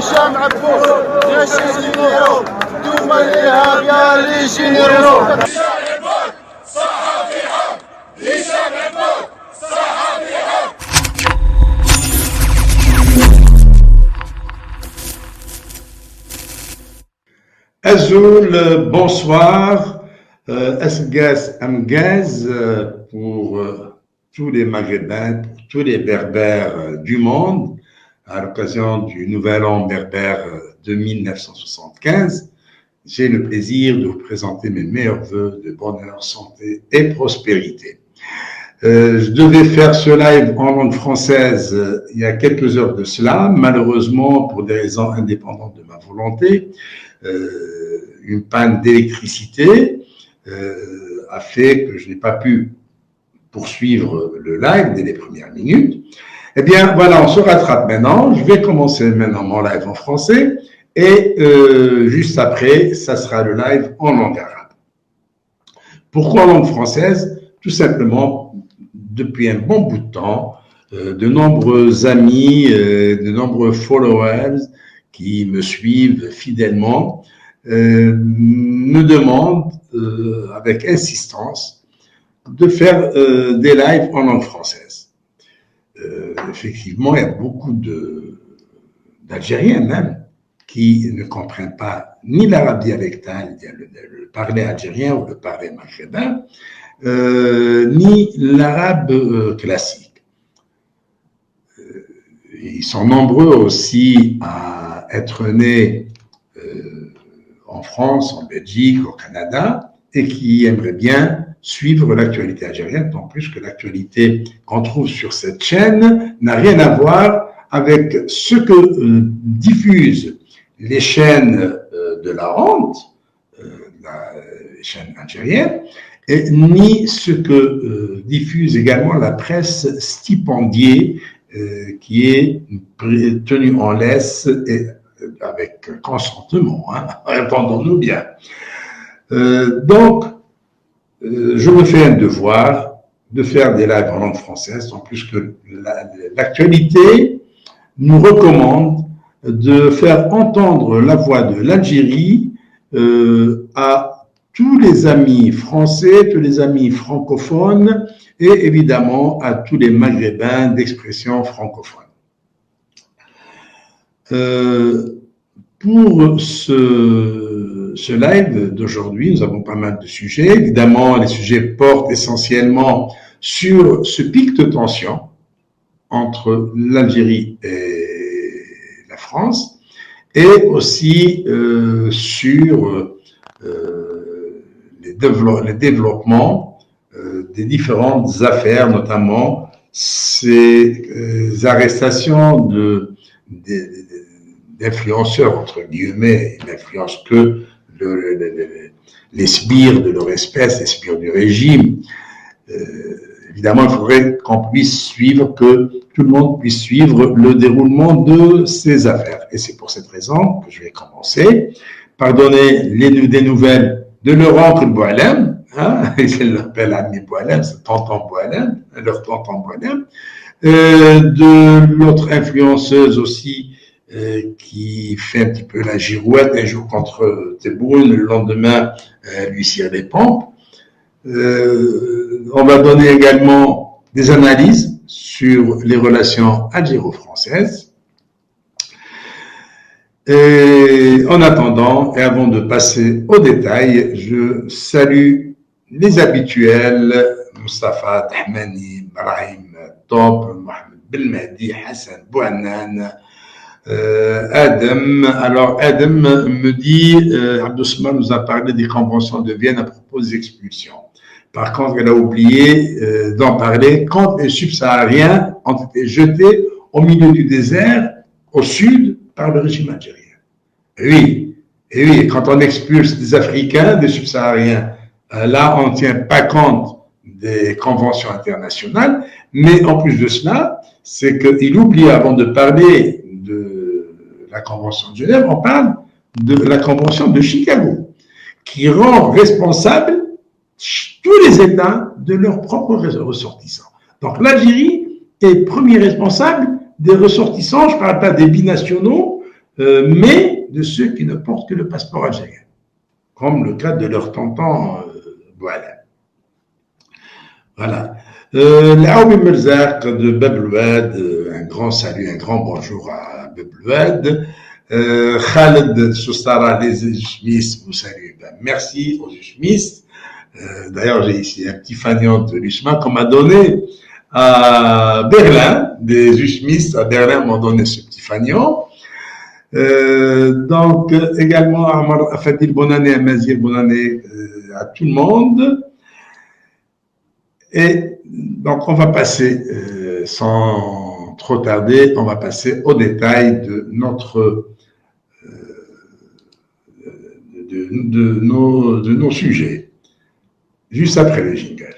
هشام عبوس يا شيزينيرو دوما الإرهاب يا لي جينيرو صحفي حق هشام عبوس صحفي حق. Azoul, bonsoir. Asgaz Amgaz pour tous les Maghrébins, pour tous les Berbères du monde, à l'occasion du Nouvel An berbère de 1975. J'ai le plaisir de vous présenter mes meilleurs vœux de bonheur, santé et prospérité. Je devais faire ce live en langue française il y a quelques heures de cela. Malheureusement, pour des raisons indépendantes de ma volonté, une panne d'électricité a fait que je n'ai pas pu poursuivre le live dès les premières minutes. Eh bien, voilà, on se rattrape maintenant. Je vais commencer maintenant mon live en français et juste après, ça sera le live en langue arabe. Pourquoi en langue française? Tout simplement, depuis un bon bout de temps, de nombreux amis, de nombreux followers qui me suivent fidèlement me demandent avec insistance de faire des lives en langue française. Effectivement, il y a beaucoup d'Algériens même qui ne comprennent pas ni l'arabe dialectal, le parler algérien ou le parler maghrébin, ni l'arabe classique. Ils sont nombreux aussi à être nés en France, en Belgique, au Canada, et qui aimeraient bien suivre l'actualité algérienne, tant plus que l'actualité qu'on trouve sur cette chaîne n'a rien à voir avec ce que diffusent les chaînes de la honte, les chaînes algériennes, et ni ce que diffuse également la presse stipendiée qui est tenue en laisse et avec consentement, hein, entendons-nous bien. Donc, je me fais un devoir de faire des lives en langue française, en plus que l'actualité nous recommande de faire entendre la voix de l'Algérie à tous les amis français, tous les amis francophones et évidemment à tous les Maghrébins d'expression francophone. Pour ce live d'aujourd'hui, nous avons pas mal de sujets. Évidemment, les sujets portent essentiellement sur ce pic de tension entre l'Algérie et la France, et aussi sur les développements des différentes affaires, notamment ces arrestations d'influenceurs, entre guillemets, ils n'influencent que les sbires de leur espèce, les sbires du régime. Évidemment, il faudrait qu'on puisse suivre, que tout le monde puisse suivre le déroulement de ces affaires. Et c'est pour cette raison que je vais commencer par donner des nouvelles de leur oncle Boualem, hein, je l'appelle Ami Boualem, c'est tonton Boualem, leur tonton Boualem, de l'autre influenceuse aussi, qui fait un petit peu la girouette, un jour contre Tebboune, le lendemain lui cire les pompes. On va donner également des analyses sur les relations algéro-françaises. Et en attendant, et avant de passer aux détails, je salue les habituels, Moustapha Dahmani, Brahim Top, Mohamed Belmadi, Hassan Bouannan, Adam. Alors, Adam me dit, Abdousman nous a parlé des conventions de Vienne à propos des expulsions. Par contre, elle a oublié d'en parler quand les subsahariens ont été jetés au milieu du désert, au sud, par le régime algérien. Et oui, quand on expulse des Africains, des subsahariens, là, on ne tient pas compte des conventions internationales, mais en plus de cela, c'est qu'il oublie, avant de parler de la Convention de Genève, on parle de la Convention de Chicago, qui rend responsable tous les États de leurs propres ressortissants. Donc l'Algérie est premier responsable des ressortissants, je ne parle pas des binationaux, mais de ceux qui ne portent que le passeport algérien, comme le cas de leur tonton Boualem. Voilà. L'Aoumi Merzak de Bab un grand salut, un grand bonjour à Bab Khaled Soustara, les Ushmis, vous saluez. Merci aux Ushmis. D'ailleurs, j'ai ici un petit fanion de l'Ushma qu'on m'a donné à Berlin. Des Ushmis à Berlin m'ont donné ce petit fanion. Donc, également, à Fadil, bonne année, à Mazir, bonne année à tout le monde. Et donc, on va passer, sans trop tarder, on va passer au détail de nos sujets, juste après le jingle.